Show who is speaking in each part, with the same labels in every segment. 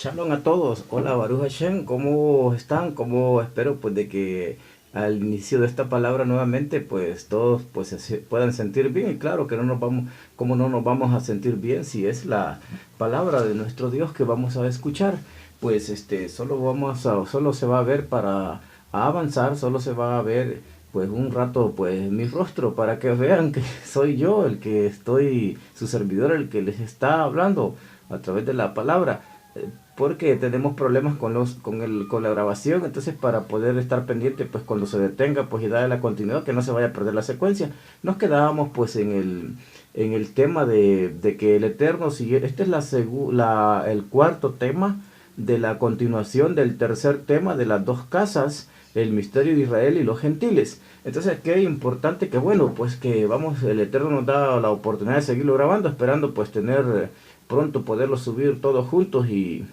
Speaker 1: Shalom a todos, hola Baruch Hashem, ¿cómo están? ¿Cómo espero pues de que al inicio de esta palabra nuevamente pues todos pues puedan sentir bien? Y claro que no nos vamos, ¿cómo no nos vamos a sentir bien si es la palabra de nuestro Dios que vamos a escuchar? Pues solo se va a ver para avanzar, solo se va a ver pues un rato pues mi rostro para que vean que soy yo el que estoy, su servidor, el que les está hablando a través de la palabra, porque tenemos problemas con la grabación. Entonces, para poder estar pendiente pues cuando se detenga pues y darle la continuidad, que no se vaya a perder la secuencia, nos quedábamos pues en el tema de que el Eterno sigue. Este es el cuarto tema de la continuación del tercer tema de las dos casas, el misterio de Israel y los gentiles. Entonces, qué importante que bueno, pues que vamos, el Eterno nos da la oportunidad de seguirlo grabando, esperando pues tener pronto poderlos subir todos juntos y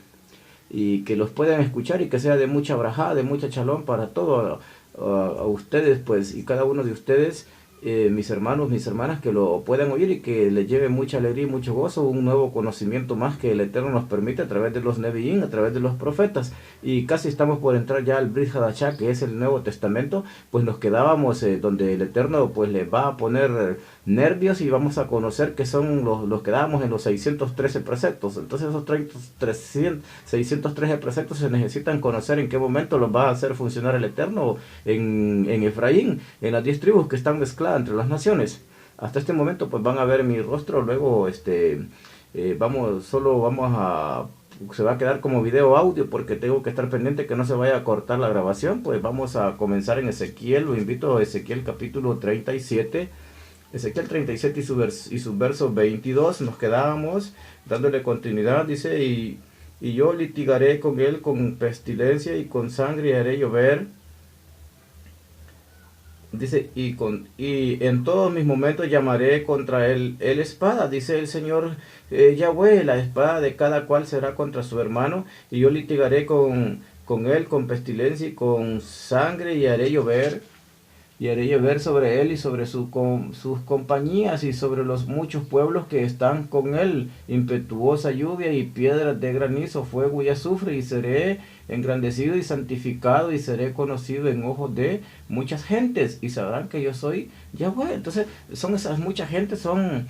Speaker 1: que los puedan escuchar y que sea de mucha brajá, de mucha chalón para todos a ustedes pues y cada uno de ustedes, mis hermanos, mis hermanas, que lo puedan oír y que les lleve mucha alegría y mucho gozo, un nuevo conocimiento más que el Eterno nos permite a través de los Nevi'im, a través de los profetas. Y casi estamos por entrar ya al Brit Hadashah, que es el Nuevo Testamento. Pues nos quedábamos donde el Eterno pues les va a poner nervios y vamos a conocer que son los que dábamos en los 613 preceptos. Entonces esos 613 preceptos se necesitan conocer en qué momento los va a hacer funcionar el Eterno en Efraín, en las 10 tribus que están mezcladas entre las naciones. Hasta este momento pues van a ver mi rostro. Luego solo vamos a, se va a quedar como video audio porque tengo que estar pendiente que no se vaya a cortar la grabación. Pues vamos a comenzar en Ezequiel. Lo invito a Ezequiel capítulo 37. Ezequiel 37 y su verso 22. Nos quedábamos dándole continuidad. Dice, y yo litigaré con él con pestilencia y con sangre y haré llover. Dice, y en todos mis momentos llamaré contra él el espada, dice el Señor Yahweh, la espada de cada cual será contra su hermano, y yo litigaré con él con pestilencia y con sangre, y haré llover sobre él y sobre sus compañías y sobre los muchos pueblos que están con él, impetuosa lluvia y piedras de granizo, fuego y azufre, y seré engrandecido y santificado y seré conocido en ojos de muchas gentes y sabrán que yo soy Yahweh. Entonces son esas muchas gentes, son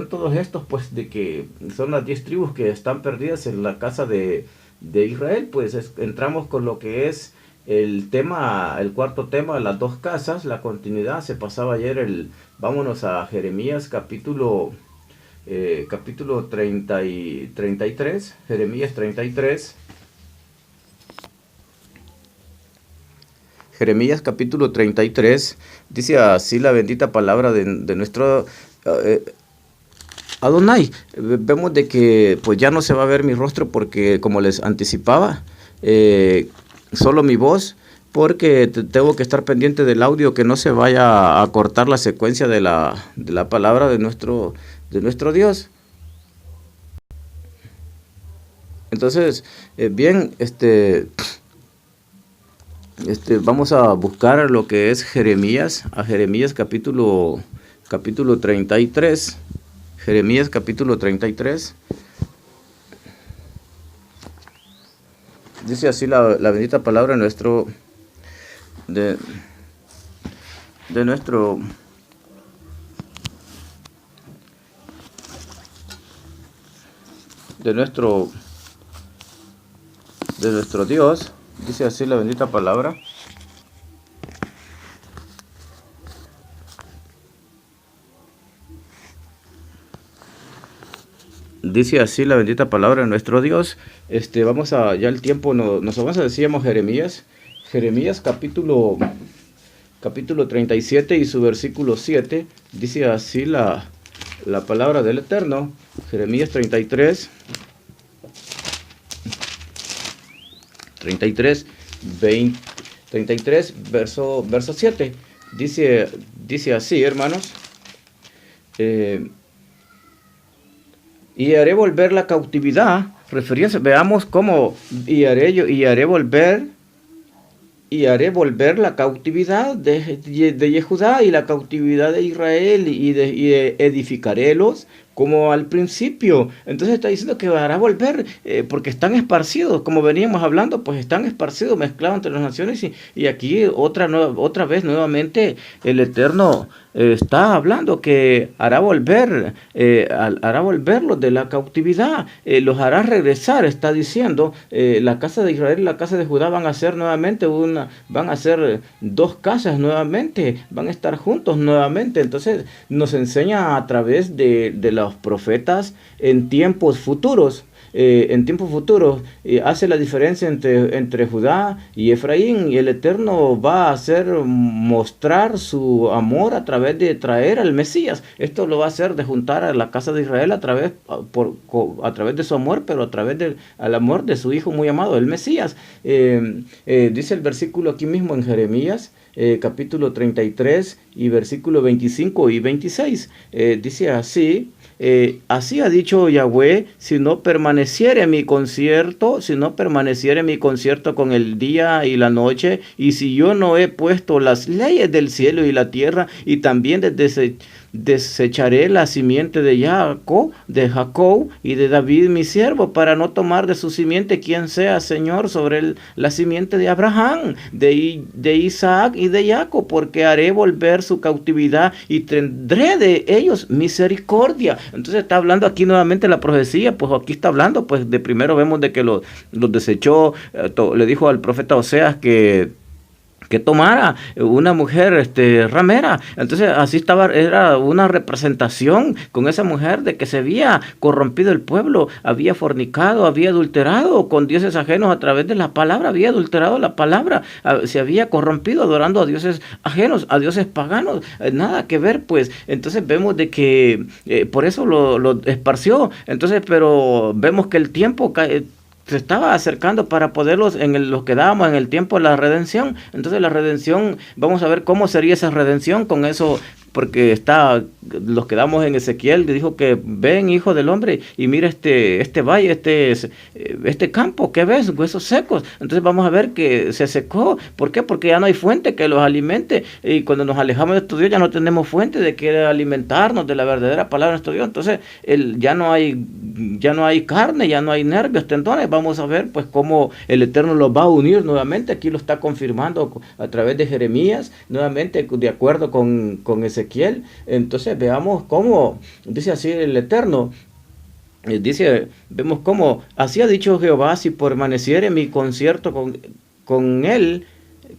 Speaker 1: todos estos pues de que son las 10 tribus que están perdidas en la casa de Israel. Pues entramos con lo que es el tema, el cuarto tema, las dos casas, la continuidad. Se pasaba ayer vámonos a Jeremías capítulo 33, Jeremías 33. Jeremías capítulo 33, dice así la bendita palabra de nuestro Adonai. Vemos de que pues ya no se va a ver mi rostro porque, como les anticipaba, solo mi voz, porque tengo que estar pendiente del audio, que no se vaya a cortar la secuencia de la palabra de nuestro Dios. Entonces, bien, vamos a buscar lo que es Jeremías, a Jeremías capítulo 33. Jeremías capítulo 33. Dice así la bendita palabra de nuestro Dios. Dice así la bendita palabra. Dice así la bendita palabra de nuestro Dios. Vamos a, ya el tiempo nos avanza, decíamos Jeremías capítulo 37 y su versículo 7. Dice así la palabra del Eterno. Jeremías 33, verso 7. Dice así, hermanos. Y haré volver la cautividad, refiriéndose, veamos cómo, y haré volver y haré volver la cautividad de Yehudá y la cautividad de Israel y edificarélos como al principio. Entonces está diciendo que hará volver, porque están esparcidos, como veníamos hablando, pues están esparcidos, mezclados entre las naciones, y aquí otra vez nuevamente el Eterno está hablando que hará volverlos de la cautividad, los hará regresar, está diciendo. La casa de Israel y la casa de Judá van a ser nuevamente van a ser dos casas nuevamente, van a estar juntos nuevamente. Entonces nos enseña a través de los profetas en tiempos futuros. Hace la diferencia entre Judá y Efraín, y el Eterno va a hacer mostrar su amor a través de traer al Mesías. Esto lo va a hacer de juntar a la casa de Israel a través de su amor, pero a través al amor de su Hijo muy amado, el Mesías. Dice el versículo aquí mismo en Jeremías, capítulo 33 y versículo 25 y 26. Dice así: así ha dicho Yahweh, si no permaneciere mi concierto con el día y la noche, y si yo no he puesto las leyes del cielo y la tierra, y también desecharé la simiente de Jacob y de David mi siervo, para no tomar de su simiente quien sea Señor sobre la simiente de Abraham, de Isaac y de Jacob, porque haré volver su cautividad y tendré de ellos misericordia. Entonces está hablando aquí nuevamente la profecía, pues aquí está hablando, pues de primero vemos de que los desechó, le dijo al profeta Oseas que tomara una mujer ramera. Entonces así era una representación con esa mujer de que se había corrompido el pueblo, había fornicado, había adulterado con dioses ajenos a través de la palabra, había adulterado la palabra, se había corrompido adorando a dioses ajenos, a dioses paganos, nada que ver, pues. Entonces vemos de que por eso lo esparció. Entonces, pero vemos que el tiempo se estaba acercando para poderlos, los quedábamos en el tiempo de la redención. Entonces la redención, vamos a ver cómo sería esa redención con eso, porque los quedamos en Ezequiel, que dijo que ven, hijo del hombre, y mira este valle, este campo, ¿qué ves? Huesos secos. Entonces vamos a ver que se secó. ¿Por qué? Porque ya no hay fuente que los alimente, y cuando nos alejamos de nuestro Dios ya no tenemos fuente de que alimentarnos de la verdadera palabra de nuestro Dios. Entonces ya no hay carne, ya no hay nervios, tendones. Vamos a ver pues cómo el Eterno los va a unir nuevamente. Aquí lo está confirmando a través de Jeremías, nuevamente de acuerdo con Ezequiel. Entonces veamos cómo dice así el Eterno. Vemos cómo así ha dicho Jehová: si permaneciere mi concierto con él,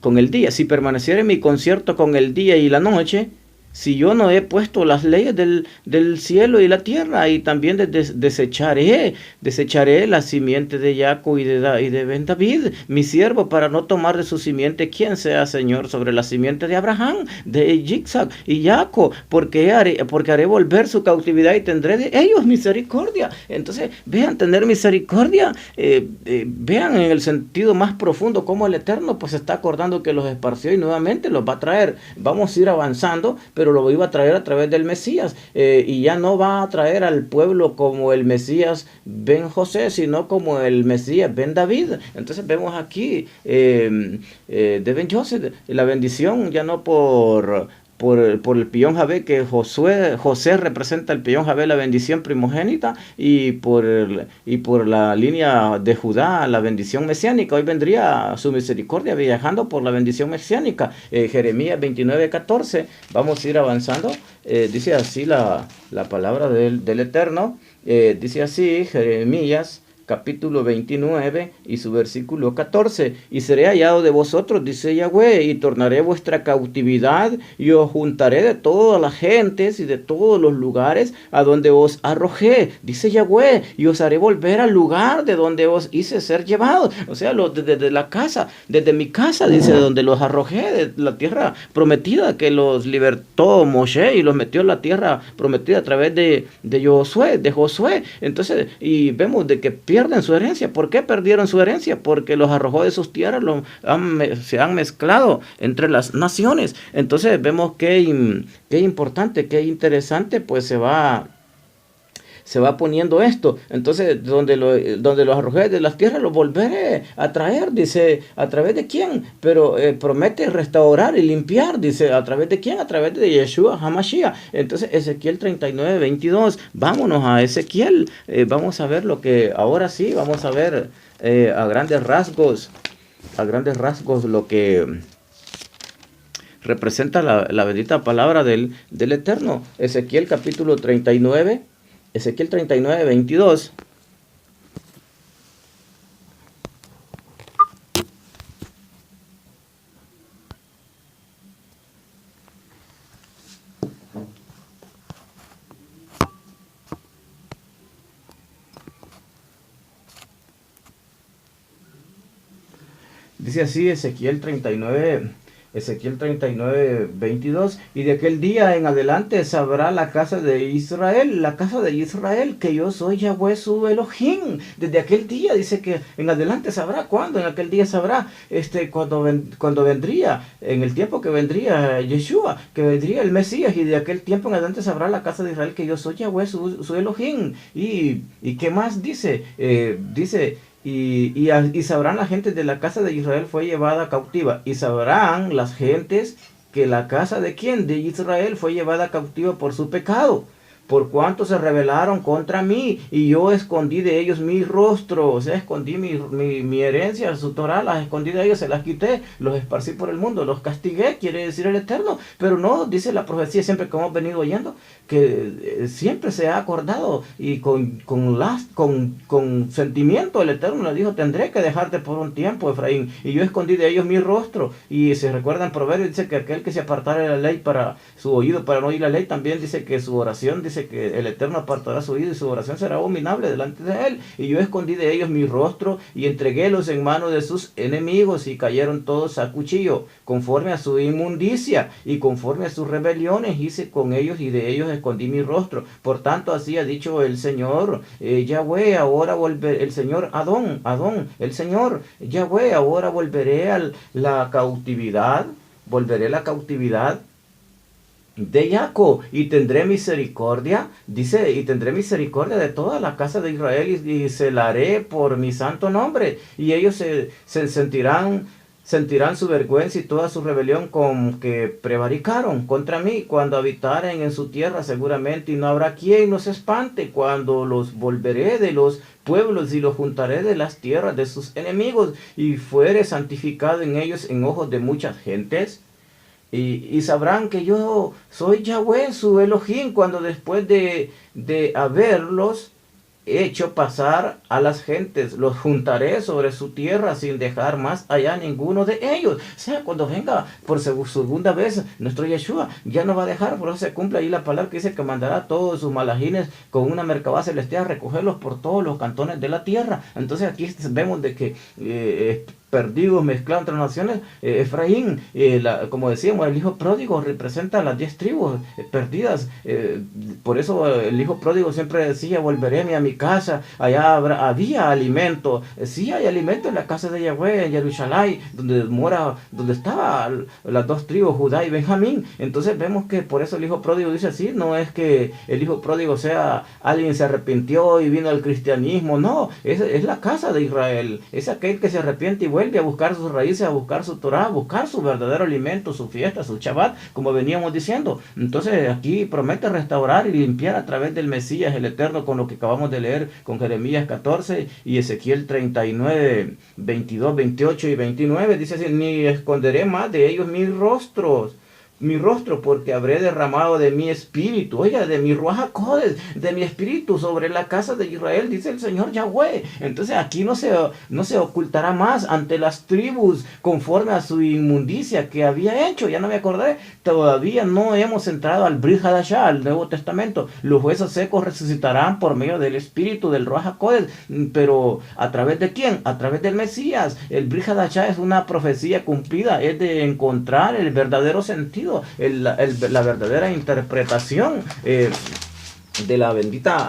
Speaker 1: con el día, si permaneciere mi concierto con el día y la noche, si yo no he puesto las leyes del cielo y la tierra, y también desecharé la simiente de Jacob y de Ben David, mi siervo, para no tomar de su simiente quien sea Señor sobre la simiente de Abraham, de Isaac y Jacob, porque haré volver su cautividad y tendré de ellos misericordia. Entonces, vean, tener misericordia, vean en el sentido más profundo cómo el Eterno pues está acordando que los esparció y nuevamente los va a traer. Vamos a ir avanzando, pero lo iba a traer a través del Mesías, y ya no va a traer al pueblo como el Mesías Ben José, sino como el Mesías Ben David. Entonces vemos aquí de Ben José la bendición, ya no por el pillón Javé, que José representa el pillón Javé, la bendición primogénita, y por la línea de Judá, la bendición mesiánica. Hoy vendría su misericordia viajando por la bendición mesiánica. Jeremías 29:14. Vamos a ir avanzando. Dice así la palabra del Eterno. Dice así Jeremías capítulo 29 y su versículo 14: y seré hallado de vosotros, dice Yahweh, y tornaré vuestra cautividad, y os juntaré de todas las gentes y de todos los lugares a donde os arrojé, dice Yahweh, y os haré volver al lugar de donde os hice ser llevados. O sea, desde la casa, desde mi casa, dice, donde los arrojé, de la tierra prometida, que los libertó Moshe y los metió en la tierra prometida a través de Josué. Entonces, y vemos de que pierden su herencia. ¿Por qué perdieron su herencia? Porque los arrojó de sus tierras, se han mezclado entre las naciones. Entonces vemos que importante, que interesante, pues se va se va poniendo esto. Entonces, donde los arrojé de las tierras, los volveré a traer, dice, ¿a través de quién? Pero promete restaurar y limpiar, dice, ¿a través de quién? A través de Yeshua HaMashiach. Entonces, Ezequiel 39:22, vámonos a Ezequiel, vamos a ver lo que, ahora sí, vamos a ver a grandes rasgos lo que representa la bendita palabra del Eterno. Ezequiel capítulo 39, Ezequiel 39:22. Dice así Ezequiel 39:22, y de aquel día en adelante sabrá la casa de Israel, que yo soy Yahweh su Elohim. Desde aquel día dice que en adelante sabrá. ¿Cuándo? En aquel día sabrá, cuando vendría, en el tiempo que vendría Yeshua, que vendría el Mesías, y de aquel tiempo en adelante sabrá la casa de Israel que yo soy Yahweh su Elohim. Y ¿qué más dice? Y sabrán las gentes de la casa de Israel fue llevada cautiva. Y sabrán las gentes que la casa de quién, de Israel, fue llevada cautiva por su pecado, por cuanto se rebelaron contra mí, y yo escondí de ellos mi rostro. O sea, escondí mi herencia, su Torah, las escondí de ellos, se las quité, los esparcí por el mundo, los castigué, quiere decir el Eterno. Pero no, dice la profecía, siempre que hemos venido oyendo, que siempre se ha acordado, y con sentimiento el Eterno le dijo: tendré que dejarte por un tiempo, Efraín, y yo escondí de ellos mi rostro. Y se recuerda en Proverbios, dice que aquel que se apartara de la ley, para su oído para no oír la ley, también dice que su oración, dice que el Eterno apartará su oído y su oración será abominable delante de él. Y yo escondí de ellos mi rostro y entreguélos en manos de sus enemigos, y cayeron todos a cuchillo, conforme a su inmundicia y conforme a sus rebeliones hice con ellos, y de ellos escondí mi rostro. Por tanto, así ha dicho el Señor Yahweh, ahora volveré, el Señor Adón, el Señor Yahweh, ahora volveré a la cautividad, de Jacob, y tendré misericordia, dice, y tendré misericordia de toda la casa de Israel, y celaré por mi santo nombre, y ellos se sentirán su vergüenza y toda su rebelión con que prevaricaron contra mí, cuando habitaren en su tierra seguramente, y no habrá quien los espante, cuando los volveré de los pueblos y los juntaré de las tierras de sus enemigos, y fuere santificado en ellos en ojos de muchas gentes. Y sabrán que yo soy Yahweh su Elohim, cuando después de haberlos hecho pasar a las gentes, los juntaré sobre su tierra sin dejar más allá ninguno de ellos. O sea, cuando venga por segunda vez nuestro Yeshua, ya no va a dejar, por eso se cumple ahí la palabra que dice que mandará a todos sus malajines con una merkabah celestial a recogerlos por todos los cantones de la tierra. Entonces aquí vemos de que perdidos, mezclados entre naciones, Efraín, como decíamos, el hijo pródigo representa las 10 tribus perdidas. Por eso el hijo pródigo siempre decía: volveré a mi casa, allá había alimento. Sí hay alimento en la casa de Yahweh, en Jerusalén, donde estaban las 2 tribus, Judá y Benjamín. Entonces vemos que por eso el hijo pródigo dice así: no es que el hijo pródigo sea alguien se arrepintió y vino al cristianismo, no, es la casa de Israel, es aquel que se arrepiente y vuelve a buscar sus raíces, a buscar su Torah, a buscar su verdadero alimento, su fiesta, su Shabbat, como veníamos diciendo. Entonces aquí promete restaurar y limpiar a través del Mesías, el Eterno, con lo que acabamos de leer con Jeremías 14 y Ezequiel 39, 22, 28 y 29. Dice así: ni esconderé más de ellos mi rostro, porque habré derramado de mi espíritu, oiga, de mi Ruach HaKodesh, de mi espíritu sobre la casa de Israel, dice el Señor Yahweh. Entonces aquí no se ocultará más ante las tribus conforme a su inmundicia que había hecho. Ya no me acordé, todavía no hemos entrado al Brit Hadashah, al Nuevo Testamento. Los huesos secos resucitarán por medio del espíritu del Ruach HaKodesh, pero ¿a través de quién? A través del Mesías. El Brit Hadashah es una profecía cumplida, es de encontrar el verdadero sentido, la verdadera interpretación de la bendita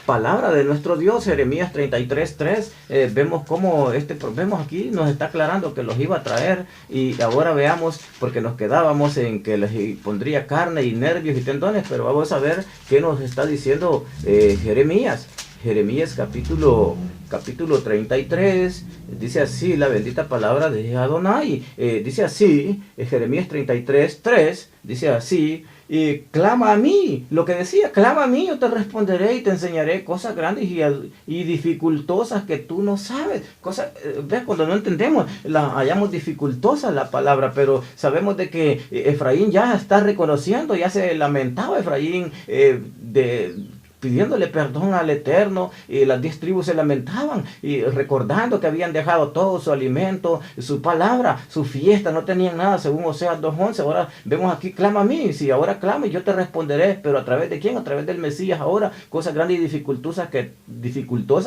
Speaker 1: palabra de nuestro Dios. Jeremías 33:3, vemos cómo vemos aquí, nos está aclarando que los iba a traer. Y ahora veamos, porque nos quedábamos en que les pondría carne y nervios y tendones, pero vamos a ver qué nos está diciendo Jeremías. Jeremías capítulo 33, dice así la bendita palabra de Adonai. Dice así, Jeremías 33:3, dice así: y clama a mí, lo que decía, clama a mí, yo te responderé y te enseñaré cosas grandes y dificultosas que tú no sabes. Cosas, ¿ves? Cuando no entendemos, hallamos dificultosa la palabra, pero sabemos de que Efraín ya está reconociendo, ya se lamentaba Efraín pidiéndole perdón al Eterno, y las 10 tribus se lamentaban y recordando que habían dejado todo su alimento, su palabra, su fiesta, no tenían nada, según Oseas 2:11. Ahora vemos aquí, clama a mí, si ahora clama y yo te responderé, pero ¿a través de quién? A través del Mesías. Ahora, cosas grandes y dificultosas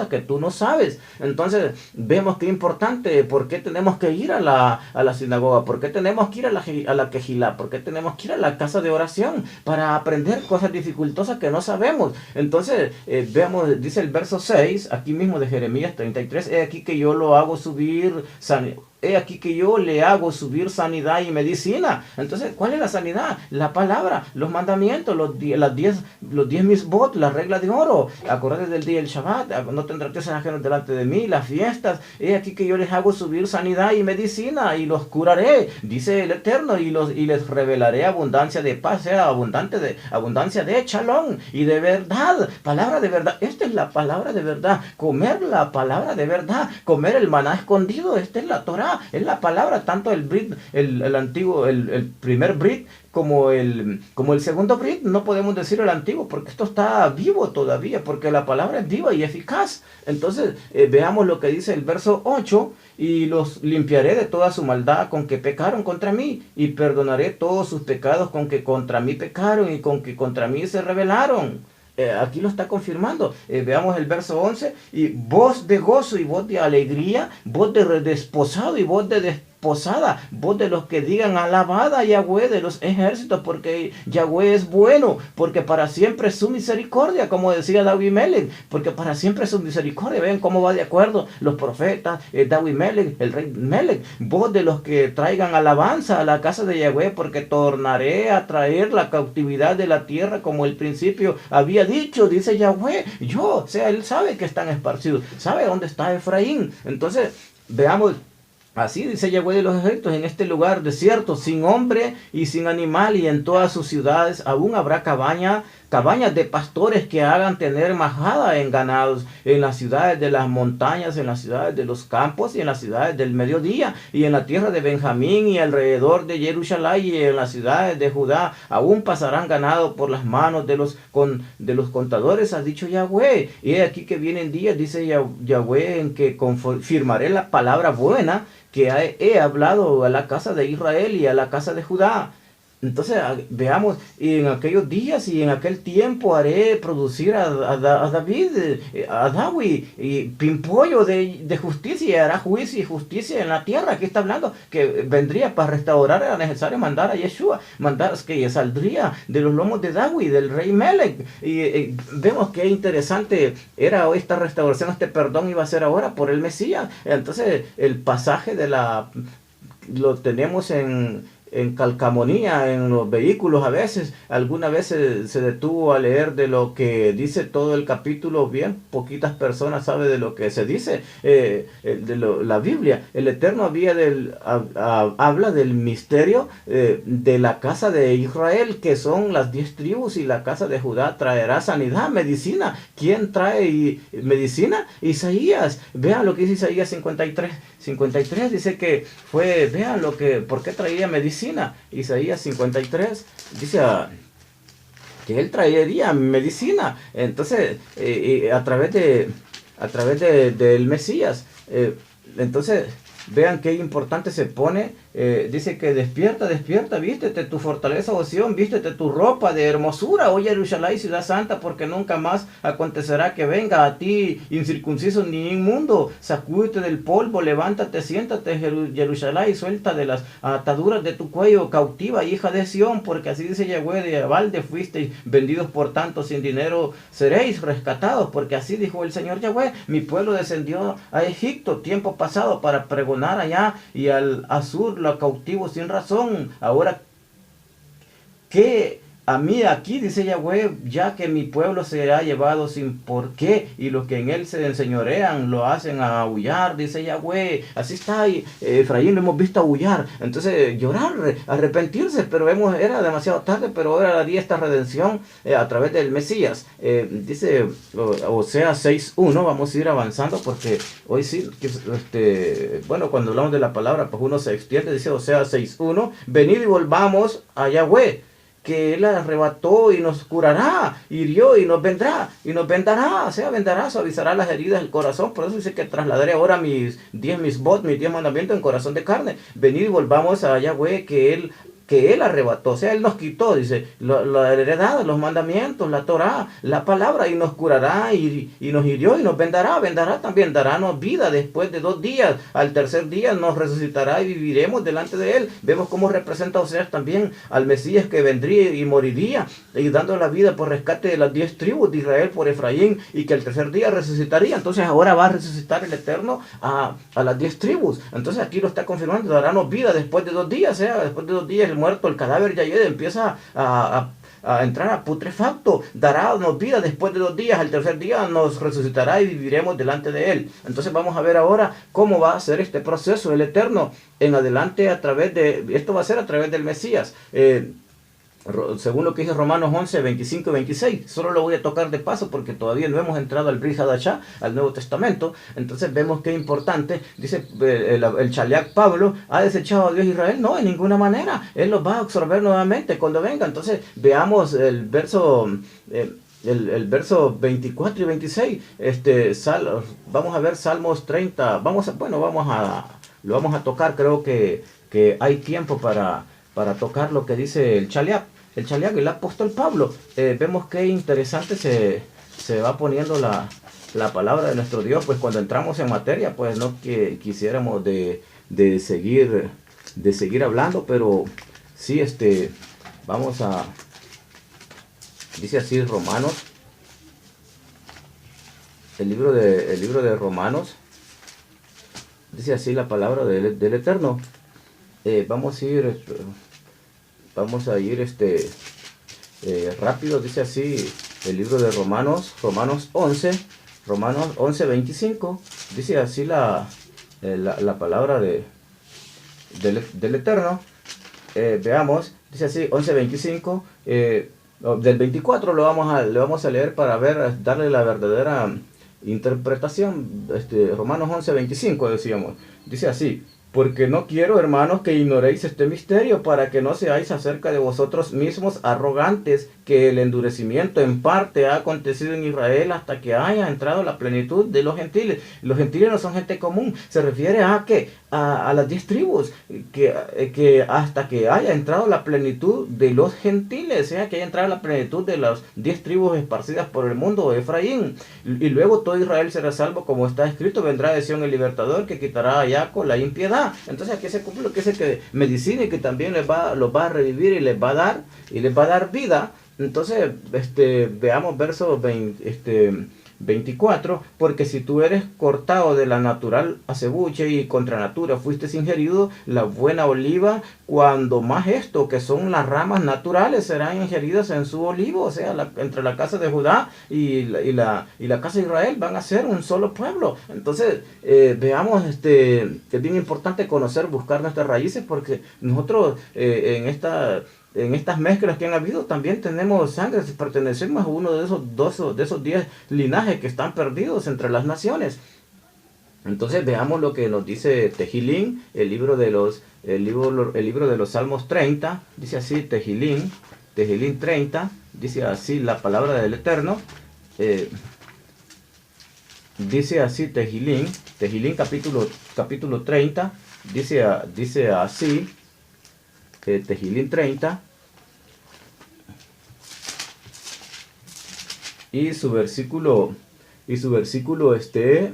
Speaker 1: que tú no sabes. Entonces, vemos que es importante, ¿por qué tenemos que ir a la sinagoga? ¿Por qué tenemos que ir a la quejilá? ¿Por qué tenemos que ir a la casa de oración? Para aprender cosas dificultosas que no sabemos. Entonces, veamos, dice el verso 6, aquí mismo de Jeremías 33, he aquí que yo lo hago subir, he aquí que yo le hago subir sanidad y medicina. Entonces, ¿cuál es la sanidad? La palabra, los mandamientos, los 10 misbot, las reglas de oro. Acordate del día del Shabbat, no tendrás dioses ajenos delante de mí, las fiestas. He aquí que yo les hago subir sanidad y medicina y los curaré, dice el Eterno, y les revelaré abundancia de paz, sea abundancia de shalom y de verdad. Palabra de verdad, esta es la palabra de verdad. Comer la palabra de verdad, comer el maná escondido, esta es la Torah. Es la palabra, tanto el Brit, el antiguo, el primer Brit, como el segundo Brit. No podemos decir el antiguo, porque esto está vivo todavía, porque la palabra es viva y eficaz. Entonces, veamos lo que dice el verso 8, y los limpiaré de toda su maldad con que pecaron contra mí, y perdonaré todos sus pecados con que contra mí pecaron y con que contra mí se rebelaron. Aquí lo está confirmando. Veamos el verso 11. Y voz de gozo y voz de alegría, voz de desposado y voz de desposada, voz de los que digan alabada a Yahweh de los ejércitos, porque Yahweh es bueno, porque para siempre es su misericordia, como decía David Melech, porque para siempre es su misericordia. Ven cómo va de acuerdo los profetas, David Melech, el rey Melech. Voz de los que traigan alabanza a la casa de Yahweh, porque tornaré a traer la cautividad de la tierra como el principio había dicho, dice Yahweh. O sea, él sabe que están esparcidos, sabe dónde está Efraín. Entonces, veamos. Así dice Yahweh de los ejércitos: en este lugar desierto, sin hombre y sin animal, y en todas sus ciudades aún habrá cabañas de pastores que hagan tener majada en ganados, en las ciudades de las montañas, en las ciudades de los campos y en las ciudades del mediodía, y en la tierra de Benjamín y alrededor de Jerusalén y en las ciudades de Judá aún pasarán ganado por las manos de los contadores, ha dicho Yahweh. Y he aquí que vienen días, dice Yahweh, en que confirmaré la palabra buena que he hablado a la casa de Israel y a la casa de Judá. Entonces, veamos, en aquellos días y en aquel tiempo haré producir a David, a David, y pimpollo de justicia, y hará juicio y justicia en la tierra. Aquí está hablando que vendría para restaurar, era necesario mandar a Yeshua, que saldría de los lomos de David, del rey Melech. Y vemos que interesante era esta restauración, este perdón iba a ser ahora por el Mesías. Entonces, el pasaje lo tenemos en calcamonía en los vehículos. A veces, algunas veces se detuvo a leer de lo que dice todo el capítulo. Bien poquitas personas saben de lo que se dice la Biblia. El Eterno habla del misterio de la casa de Israel, que son las 10 tribus, y la casa de Judá traerá sanidad, medicina. ¿Quién trae medicina? Isaías. Vean lo que dice Isaías 53 dice que vean por qué traía medicina. Isaías 53 dice que él traería medicina. Entonces, a través del Mesías. Entonces, vean qué importante se pone dice que despierta, despierta, vístete tu fortaleza, oh Sión, vístete tu ropa de hermosura, oh Jerusalén, ciudad santa, porque nunca más acontecerá que venga a ti incircunciso ni inmundo. Sacúdete del polvo, levántate, siéntate, Jerusalén, y suelta de las ataduras de tu cuello, cautiva, hija de Sión, porque así dice Yahweh, de balde fuisteis vendidos, por tanto sin dinero seréis rescatados, porque así dijo el Señor Yahweh, mi pueblo descendió a Egipto tiempo pasado para pregonar allá y al Asur lo cautivo sin razón. Ahora que a mí aquí, dice Yahweh, ya que mi pueblo será llevado sin por qué, y los que en él se enseñorean lo hacen a aullar, dice Yahweh. Así está, Efraín lo hemos visto aullar. Entonces llorar, arrepentirse, pero era demasiado tarde, pero ahora haría esta redención a través del Mesías. Dice Oseas 6.1, vamos a ir avanzando porque hoy sí, bueno, cuando hablamos de la palabra, pues uno se extiende. Dice Oseas 6.1, venid y volvamos a Yahweh, que él arrebató y nos curará, hirió y nos vendrá, y nos vendará, o sea, vendará, suavizará las heridas del corazón. Por eso dice que trasladaré ahora mis 10 mandamientos en corazón de carne. Venid y volvamos a Yahweh, que él arrebató, o sea, él nos quitó, dice, la heredad, los mandamientos, la Torah, la palabra, y nos curará, y nos hirió, y nos vendará también, darános vida después de 2 días, al tercer día nos resucitará y viviremos delante de él. Vemos cómo representa Oseas también al Mesías que vendría y moriría, y dando la vida por rescate de las 10 tribus de Israel por Efraín, y que el tercer día resucitaría. Entonces ahora va a resucitar el Eterno a las 10 tribus. Entonces aquí lo está confirmando, darános vida después de 2 días, o sea, después de 2 días el muerto, el cadáver ya empieza a entrar a putrefacto, darános vida después de 2 días, al tercer día nos resucitará y viviremos delante de él. Entonces vamos a ver ahora cómo va a ser este proceso el Eterno en adelante esto va a ser a través del Mesías. Según lo que dice Romanos 11, 25 y 26, solo lo voy a tocar de paso porque todavía no hemos entrado al Brit Hadashah, al Nuevo Testamento. Entonces vemos que es importante, dice el Chaliach Pablo, ¿ha desechado a Dios Israel? No, en ninguna manera, él los va a absorber nuevamente cuando venga. Entonces veamos el verso... el verso 24 y 26, vamos a ver Salmos 30, lo vamos a tocar. Creo que hay tiempo para tocar lo que dice el Chaliach, el apóstol Pablo. Vemos que interesante se va poniendo la palabra de nuestro Dios, pues cuando entramos en materia, pues no que quisiéramos de seguir hablando, pero sí, vamos a, dice así Romanos, el libro de Romanos, dice así la palabra del Eterno. Vamos a ir rápido. Dice así el libro de Romanos 11, 25, dice así la palabra del Eterno. Veamos, dice así 11:25, del 24 lo vamos a leer para darle la verdadera interpretación. Romanos 11:25 decíamos, dice así: porque no quiero, hermanos, que ignoréis este misterio, para que no seáis acerca de vosotros mismos arrogantes, que el endurecimiento en parte ha acontecido en Israel hasta que haya entrado la plenitud de los gentiles. Los gentiles no son gente común, se refiere a las 10 tribus, que hasta que haya entrado la plenitud de los gentiles, o sea, que haya entrado la plenitud de las 10 tribus esparcidas por el mundo de Efraín. Y luego todo Israel será salvo, como está escrito: vendrá de Sión el libertador, que quitará a Jacob la impiedad. Entonces aquí se cumple lo que dice, que medicina, y que también los va a revivir y les va a dar vida. Entonces, veamos verso 24, porque si tú eres cortado de la natural acebuche y contra natura fuiste ingerido, la buena oliva, cuando más esto, que son las ramas naturales, serán ingeridas en su olivo. O sea, entre la casa de Judá y la casa de Israel van a ser un solo pueblo. Entonces, veamos, que es bien importante buscar nuestras raíces, porque nosotros en estas mezclas que han habido también tenemos sangre, pertenecemos a uno de esos 10 linajes que están perdidos entre las naciones. Entonces veamos lo que nos dice Tejilín, el libro de los Salmos 30, dice así Tejilín 30, dice así la palabra del Eterno. Dice así Tejilín capítulo 30, dice así, Tehillim 30, y su versículo de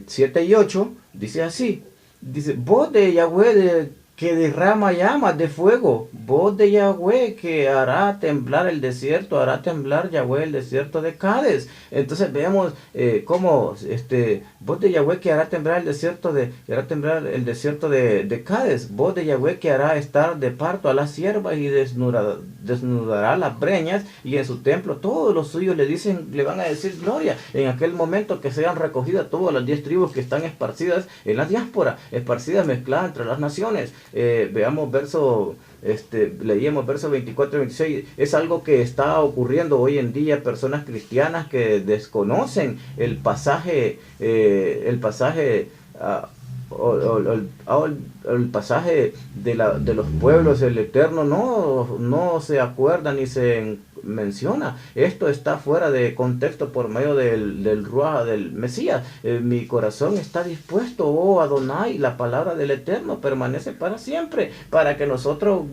Speaker 1: 7 y 8, dice así, dice, voz de Yahweh que derrama llamas de fuego, voz de Yahweh que hará temblar el desierto, hará temblar Yahweh el desierto de Cades. Entonces veamos cómo voz de Yahweh que hará temblar el desierto de Cades, voz de Yahweh que hará estar de parto a las siervas y desnudará las breñas, y en su templo todos los suyos le van a decir gloria. En aquel momento que sean recogidas todas las 10 tribus que están esparcidas en la diáspora, esparcidas, mezcladas entre las naciones. Veamos leíamos versos 24 y 26. Es algo que está ocurriendo hoy en día. Personas cristianas que desconocen el pasaje el pasaje de los pueblos. El Eterno no se acuerda ni se menciona. Esto está fuera de contexto por medio del Ruach del Mesías. Mi corazón está dispuesto, oh Adonai, la palabra del Eterno permanece para siempre, para que nosotros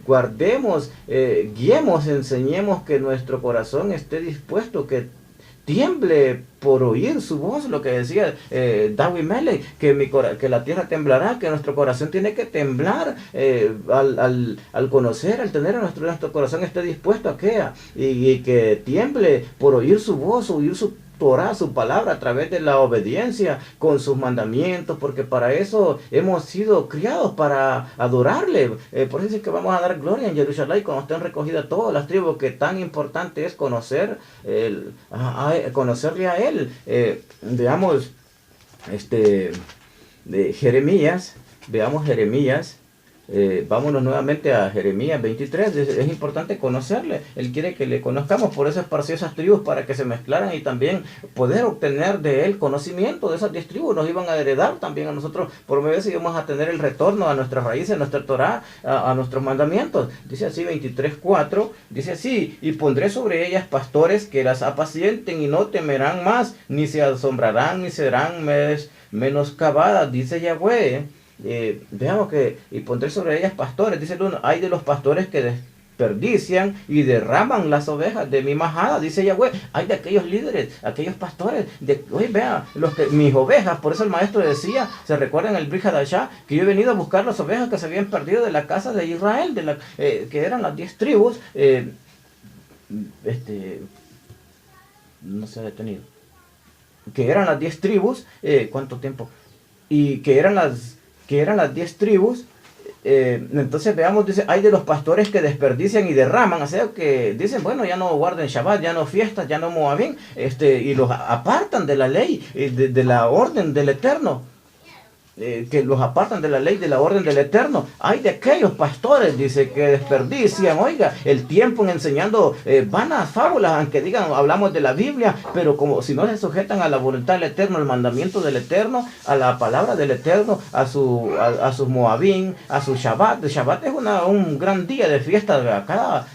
Speaker 1: guardemos, guiemos, enseñemos, que nuestro corazón esté dispuesto, que tiemble por oír su voz, lo que decía David Melech, que la tierra temblará, que nuestro corazón tiene que temblar al conocer, al tener a nuestro corazón esté dispuesto a y que tiemble por oír su voz, oír su Torah, su palabra, a través de la obediencia con sus mandamientos, porque para eso hemos sido criados, para adorarle. Por eso es que vamos a dar gloria en Jerusalén cuando estén recogidas todas las tribus, que tan importante es conocerle a él. Veamos de Jeremías, vámonos nuevamente a Jeremías 23. Es importante conocerle. Él quiere que le conozcamos, por eso esparció esas tribus, para que se mezclaran y también poder obtener de él conocimiento. De esas 10 tribus nos iban a heredar también a nosotros, por medio de eso íbamos a tener el retorno a nuestras raíces, a nuestra Torah, a nuestros mandamientos. Dice así 23:4, dice así: y pondré sobre ellas pastores que las apacienten, y no temerán más, ni se asombrarán, ni serán menoscabadas, dice Yahweh. Veamos y pondré sobre ellas pastores, dice el 1, hay de los pastores que desperdician y derraman las ovejas de mi majada, dice Yahweh. Hay de aquellos líderes, aquellos pastores, vean, mis ovejas. Por eso el maestro decía, se recuerda en el Brit Hadashah, que yo he venido a buscar las ovejas que se habían perdido de la casa de Israel, que eran las 10 tribus. No se ha detenido, que eran las 10 tribus. ¿Cuánto tiempo? Y que eran las 10 tribus. Entonces veamos, dice, hay de los pastores que desperdician y derraman, o sea, que dicen, bueno, ya no guarden Shabbat, ya no fiestas, ya no Moabín, y los apartan de la ley, de la orden del Eterno. Que los apartan de la ley, de la orden del Eterno. Hay de aquellos pastores, dice, que desperdician, oiga, el tiempo en enseñando vanas fábulas, aunque digan, hablamos de la Biblia, pero como si no se sujetan a la voluntad del Eterno, al mandamiento del Eterno, a la palabra del Eterno, a sus Moabín, a su Shabbat. El Shabbat es un gran día de fiesta,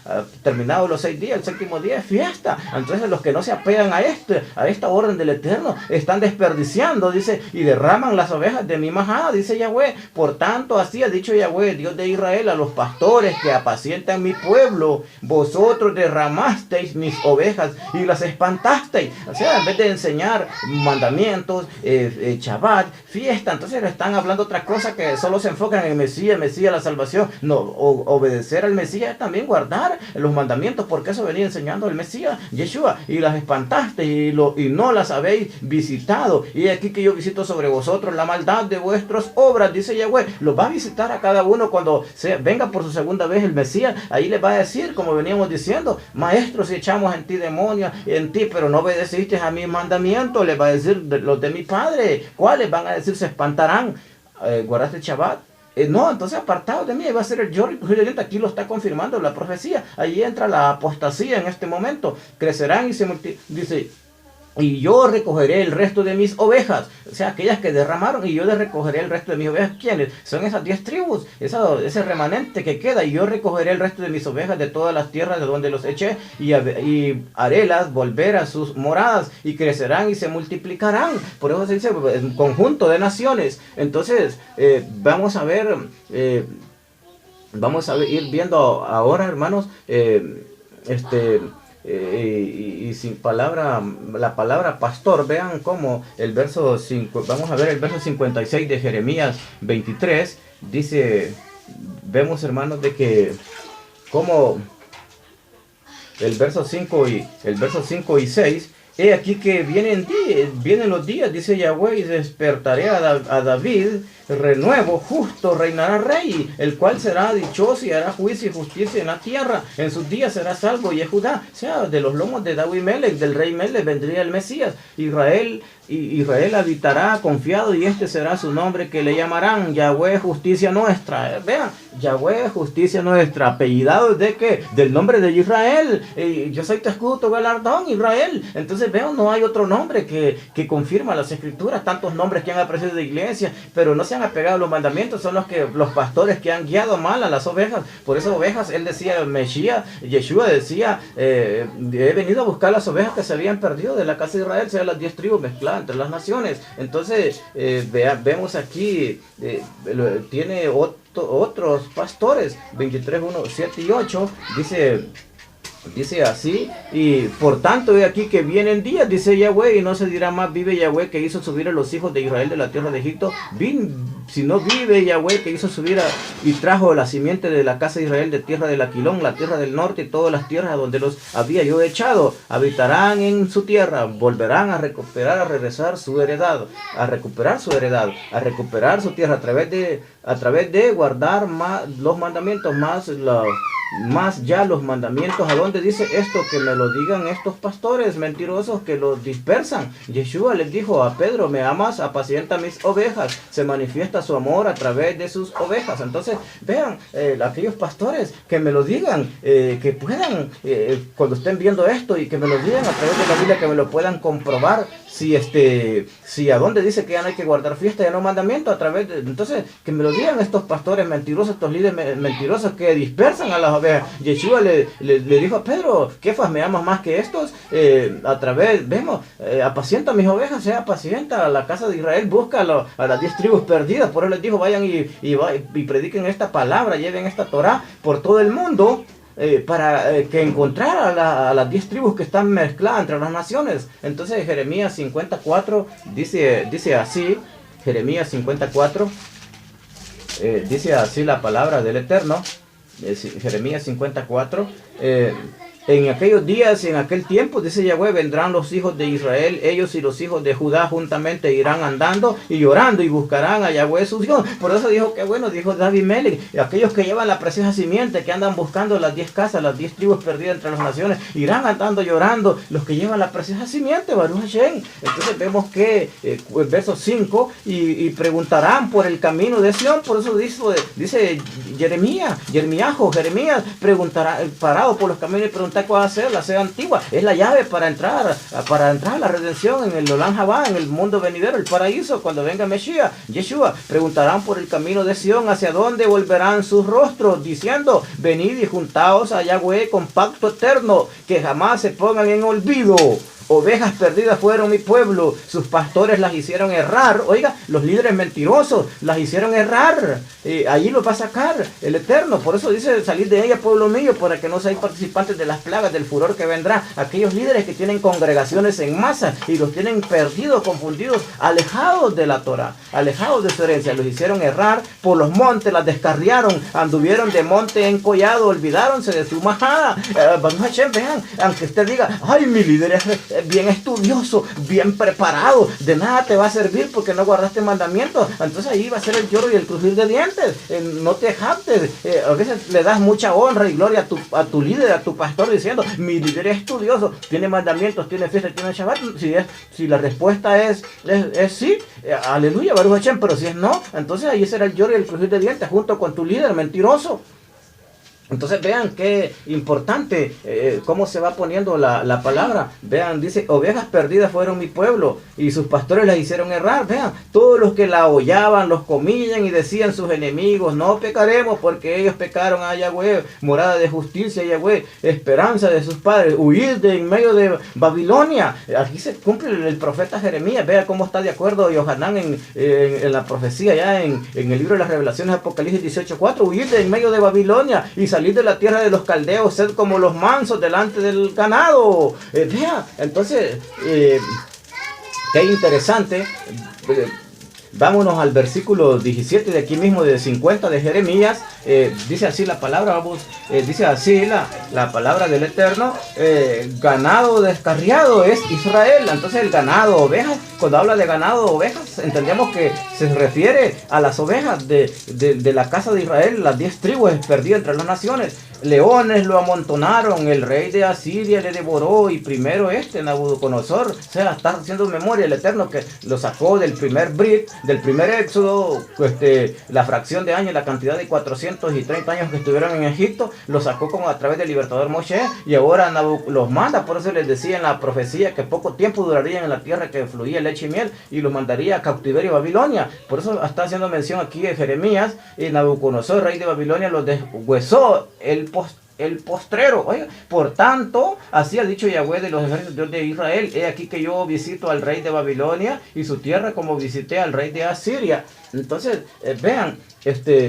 Speaker 1: terminados los 6 días, el 7º día es fiesta. Entonces los que no se apegan a esta orden del Eterno, están desperdiciando, dice, y derraman las ovejas de mi majada, dice Yahweh. Por tanto, así ha dicho Yahweh, Dios de Israel, a los pastores que apacientan mi pueblo: vosotros derramasteis mis ovejas y las espantasteis. O sea, en vez de enseñar mandamientos, Shabbat, fiesta, entonces le están hablando otra cosa, que solo se enfocan en el Mesías, la salvación. No, obedecer al Mesías es también guardar los mandamientos, porque eso venía enseñando el Mesías, Yeshua. Y las espantasteis y no las habéis visitado. Y aquí que yo visito sobre vosotros la maldad de vuestras obras, dice Yahweh. Los va a visitar a cada uno cuando venga por su segunda vez el Mesías. Ahí les va a decir, como veníamos diciendo: maestro, si echamos en ti demonios, en ti, pero no obedeciste a mis mandamientos, les va a decir los de mi Padre. ¿Cuáles? Van a decir, se espantarán. ¿Guardaste el Shabbat? No, entonces apartados de mí. Va a ser el York. Aquí lo está confirmando la profecía. Ahí entra la apostasía en este momento. Crecerán y se multiplicarán. Dice, y yo recogeré el resto de mis ovejas, o sea, aquellas que derramaron, y yo les recogeré el resto de mis ovejas. ¿Quiénes? Son esas 10 tribus, ese remanente que queda, y yo recogeré el resto de mis ovejas de todas las tierras de donde los eché, y harélas volver a sus moradas, y crecerán y se multiplicarán. Por eso se dice, un conjunto de naciones. Entonces, vamos a ir viendo ahora, hermanos, y sin palabra, la palabra pastor. Vean cómo el verso 5, vamos a ver el verso 56 de Jeremías 23, dice, vemos, hermanos, de que como el verso 5 y 6, he aquí que vienen los días, dice Yahweh, y despertaré a David renuevo, justo, reinará rey, el cual será dichoso y hará juicio y justicia en la tierra. En sus días será salvo, y Judá, o sea, de los lomos de David Melech, del rey Melech, vendría el Mesías. Israel habitará confiado, y este será su nombre, que le llamarán Yahweh, justicia nuestra. Vean, Yahweh, justicia nuestra, apellidado de qué? Del nombre de Israel. Yo soy tu escudo, tu galardón, Israel. Entonces vean, no hay otro nombre que confirma las escrituras. Tantos nombres que han aparecido de iglesia, pero no se han apegado a los mandamientos, son los pastores que han guiado mal a las ovejas. Por esas ovejas, él decía, Yeshua decía, he venido a buscar las ovejas que se habían perdido de la casa de Israel, sea las 10 tribus mezcladas entre las naciones. Entonces, vemos aquí, tiene otros pastores, 23, 1, 7 y 8, dice así, y por tanto he aquí que vienen días, dice Yahweh, y no se dirá más, vive Yahweh, que hizo subir a los hijos de Israel de la tierra de Egipto, sino vive Yahweh, que hizo subir y trajo la simiente de la casa de Israel de tierra del Aquilón, la tierra del norte, y todas las tierras donde los había yo echado. Habitarán en su tierra, volverán a regresar su heredad, a recuperar su heredad, a recuperar su tierra, a través de guardar los mandamientos, más ya los mandamientos. ¿A dónde dice esto? Que me lo digan estos pastores mentirosos que los dispersan. Yeshua les dijo a Pedro, me amas, apacienta mis ovejas. Se manifiesta su amor a través de sus ovejas. Entonces, vean, aquellos pastores que me lo digan, que puedan, cuando estén viendo esto, y que me lo digan a través de la Biblia, que me lo puedan comprobar, si a dónde dice que ya no hay que guardar fiesta, ya no mandamiento, entonces, que me lo digan estos pastores mentirosos, estos líderes mentirosos que dispersan a las ovejas. Yeshua le dijo a Pedro, ¿Kefas me amas más que estos? Apacienta mis ovejas, apacienta a la casa de Israel, busca a las 10 tribus perdidas. Por eso les dijo, vayan y prediquen esta palabra, lleven esta Torah por todo el mundo, para que encontrara a las 10 tribus que están mezcladas entre las naciones. Entonces Jeremías 54 dice así, Jeremías 54, dice así la palabra del Eterno. Jeremías 54, en aquellos días y en aquel tiempo, dice Yahweh, vendrán los hijos de Israel, ellos y los hijos de Judá juntamente irán andando y llorando, y buscarán a Yahweh su Dios. Por eso dijo que bueno, dijo David Melech, aquellos que llevan la preciosa simiente, que andan buscando las 10 casas, las 10 tribus perdidas entre las naciones, irán andando llorando, los que llevan la preciosa simiente, Baruch Hashem. Entonces vemos que el verso 5, y preguntarán por el camino de Sión. Por eso dice Jeremías, preguntará, parado por los caminos, y preguntará cuál va a ser la sede antigua. Es la llave para entrar a la redención en el Olam Habá, en el mundo venidero, el paraíso, cuando venga Mesías, Yeshua. Preguntarán por el camino de Sión, hacia dónde volverán sus rostros, diciendo, venid y juntaos a Yahweh con pacto eterno, que jamás se pongan en olvido. Ovejas perdidas fueron mi pueblo, sus pastores las hicieron errar. Oiga, los líderes mentirosos las hicieron errar. Allí los va a sacar el Eterno. Por eso dice, salid de ella, pueblo mío, para que no seáis participantes de las plagas del furor que vendrá. Aquellos líderes que tienen congregaciones en masa y los tienen perdidos, confundidos, alejados de la Torah, alejados de su herencia, los hicieron errar por los montes, las descarriaron, anduvieron de monte en collado, olvidáronse de su majada. Baruch Hashem, vean, aunque usted diga, ay, mi líder es bien estudioso, bien preparado, de nada te va a servir porque no guardaste mandamientos. Entonces ahí va a ser el lloro y el crujir de dientes. No te jactes. A veces le das mucha honra y gloria a tu líder, a tu pastor, diciendo, mi líder es estudioso, tiene mandamientos, tiene fiesta, tiene Shabbat. Si la respuesta es sí, aleluya, Baruch Hashem. Pero si es no, entonces ahí será el lloro y el crujir de dientes junto con tu líder mentiroso. Entonces vean qué importante cómo se va poniendo la palabra. Vean, dice, ovejas perdidas fueron mi pueblo y sus pastores las hicieron errar. Vean, todos los que la hollaban, los comían y decían sus enemigos, no pecaremos porque ellos pecaron a Yahweh, morada de justicia Yahweh, esperanza de sus padres, huir de en medio de Babilonia. Aquí se cumple el profeta Jeremías. Vea cómo está de acuerdo Yohanan en la profecía ya en el libro de las Revelaciones, Apocalipsis 18:4, huir de en medio de Babilonia y salir de la tierra de los caldeos, sed como los mansos delante del ganado. Vea, entonces, qué interesante. Vámonos al versículo 17 de aquí mismo, de 50 de Jeremías. Dice así la palabra, dice así la palabra del Eterno. Ganado descarriado es Israel. Entonces el ganado, ovejas, cuando habla de ganado, ovejas, entendemos que se refiere a las ovejas de la casa de Israel, las 10 tribus perdidas entre las naciones. Leones lo amontonaron, el rey de Asiria le devoró, y primero Nabucodonosor, o sea, está haciendo memoria el Eterno que lo sacó del primer Brit, del primer éxodo, la fracción de años, la cantidad de 430 años que estuvieron en Egipto, lo sacó como a través del libertador Moshe, y ahora los manda. Por eso les decía en la profecía que poco tiempo durarían en la tierra que fluía leche y miel, y los mandaría a cautiverio a Babilonia. Por eso está haciendo mención aquí de Jeremías, y Nabucodonosor, rey de Babilonia, los deshuesó el postrero. Oiga, por tanto, así ha dicho Yahweh de los ejércitos, Dios de Israel: he aquí que yo visito al rey de Babilonia y su tierra como visité al rey de Asiria. Entonces, vean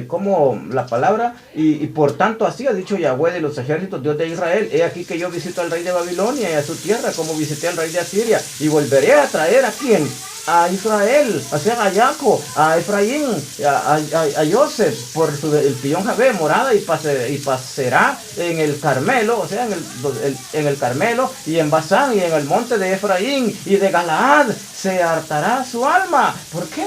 Speaker 1: como la palabra, y por tanto así ha dicho Yahweh de los ejércitos, Dios de Israel: he aquí que yo visito al rey de Babilonia y a su tierra como visité al rey de Asiria, y volveré a traer a quién, a Israel, o sea, a Jacob, a Efraín, a Joseph, por el pillón Javé, morada, y pasará en el Carmelo, o sea, en el Carmelo, y en Basán, y en el monte de Efraín, y de Galaad se hartará su alma. ¿Por qué?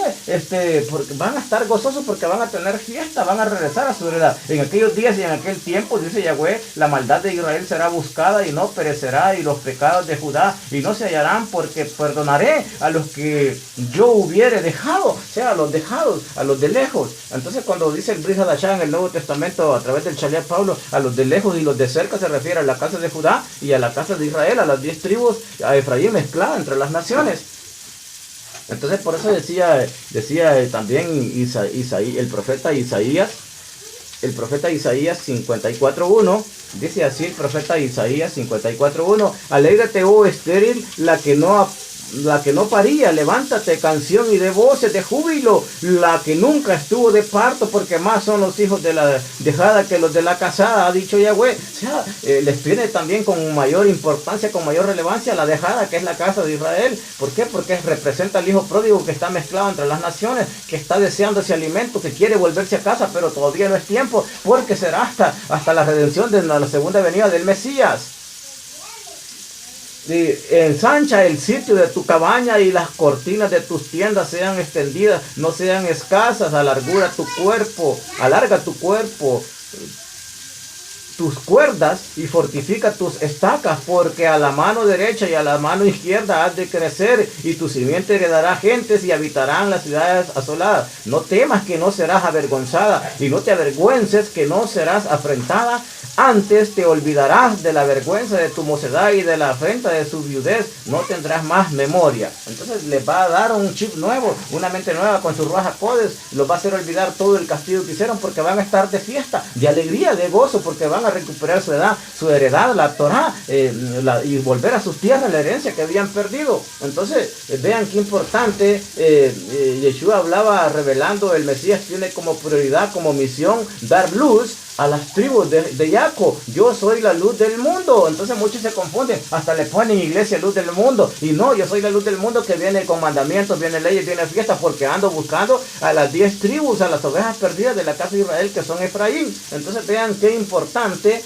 Speaker 1: Porque van a estar gozosos, porque van a tener fiesta, van a regresar a su heredad. En aquellos días y en aquel tiempo, dice Yahweh, la maldad de Israel será buscada y no perecerá, y los pecados de Judá y no se hallarán, porque perdonaré a los que yo hubiere dejado, o sea, a los dejados, a los de lejos. Entonces, cuando dice el Brit Hadashah en el Nuevo Testamento a través del Shaliach Pablo, a los de lejos y los de cerca, se refiere a la casa de Judá y a la casa de Israel, a las 10 tribus, a Efraín mezclada entre las naciones. Entonces, por eso decía también el profeta Isaías 54:1, dice así el profeta Isaías 54:1: alégrate, oh estéril, la que no paría, levántate, canción, y de voces de júbilo, la que nunca estuvo de parto, porque más son los hijos de la dejada que los de la casada, ha dicho Yahweh. O sea, les tiene también con mayor importancia, con mayor relevancia la dejada, que es la casa de Israel. ¿Por qué? Porque representa al hijo pródigo que está mezclado entre las naciones, que está deseando ese alimento, que quiere volverse a casa, pero todavía no es tiempo, porque será hasta la redención de la segunda venida del Mesías. Ensancha el sitio de tu cabaña, y las cortinas de tus tiendas sean extendidas, no sean escasas. Alarga tu cuerpo, tus cuerdas, y fortifica tus estacas, porque a la mano derecha y a la mano izquierda has de crecer, y tu simiente heredará gentes y habitarán las ciudades asoladas. No temas, que no serás avergonzada, y no te avergüences, que no serás afrentada. Antes te olvidarás de la vergüenza de tu mocedad y de la afrenta de su viudez, no tendrás más memoria. Entonces les va a dar un chip nuevo, una mente nueva con su Ruach HaKodesh, los va a hacer olvidar todo el castigo que hicieron, porque van a estar de fiesta, de alegría, de gozo, porque van a recuperar su heredad, la Torah, y volver a sus tierras, la herencia que habían perdido. Entonces, vean qué importante. Yeshua hablaba revelando, el Mesías tiene como prioridad, como misión, dar luz a las tribus de Jacob. Yo soy la luz del mundo. Entonces muchos se confunden, hasta le ponen iglesia luz del mundo, y no, yo soy la luz del mundo, que viene con mandamientos, viene leyes, viene fiestas, porque ando buscando a las 10 tribus, a las ovejas perdidas de la casa de Israel, que son Efraín. Entonces vean qué importante.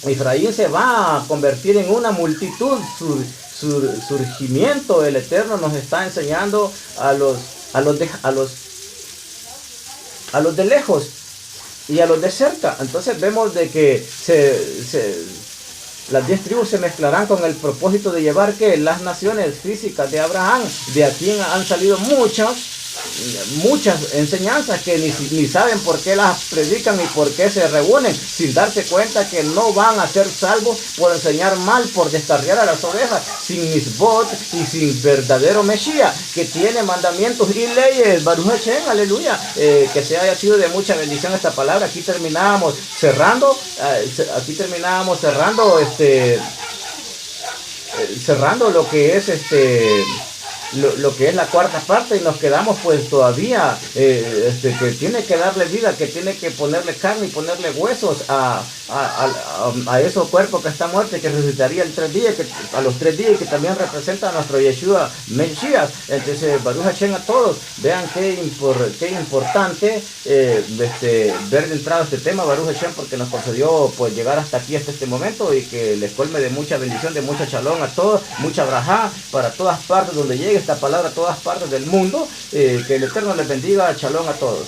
Speaker 1: Efraín se va a convertir en una multitud. Su surgimiento, el Eterno nos está enseñando a los de lejos y a los de cerca. Entonces vemos de que las 10 tribus se mezclarán con el propósito de llevar que las naciones físicas de Abraham, de aquí han salido muchos muchas enseñanzas que ni saben por qué las predican y por qué se reúnen, sin darse cuenta que no van a ser salvos por enseñar mal, por descarriar a las ovejas, sin misbot y sin verdadero Mesías, que tiene mandamientos y leyes. Baruch Hashem, aleluya, que se haya sido de mucha bendición esta palabra. Aquí terminábamos cerrando, cerrando lo que es lo que es la cuarta parte, y nos quedamos pues todavía que tiene que darle vida, que tiene que ponerle carne y ponerle huesos a esos cuerpos que están muertos, que resucitaría a los 3 días, que también representa a nuestro Yeshua Mesías. Entonces, Baruch Hashem a todos, vean qué importante ver de entrada este tema, Baruch Hashem, porque nos concedió pues llegar hasta aquí, hasta este momento, y que les colme de mucha bendición, de mucha shalom a todos, mucha brajá para todas partes donde llegue esta palabra, a todas partes del mundo. Que el Eterno les bendiga. Shalom a todos.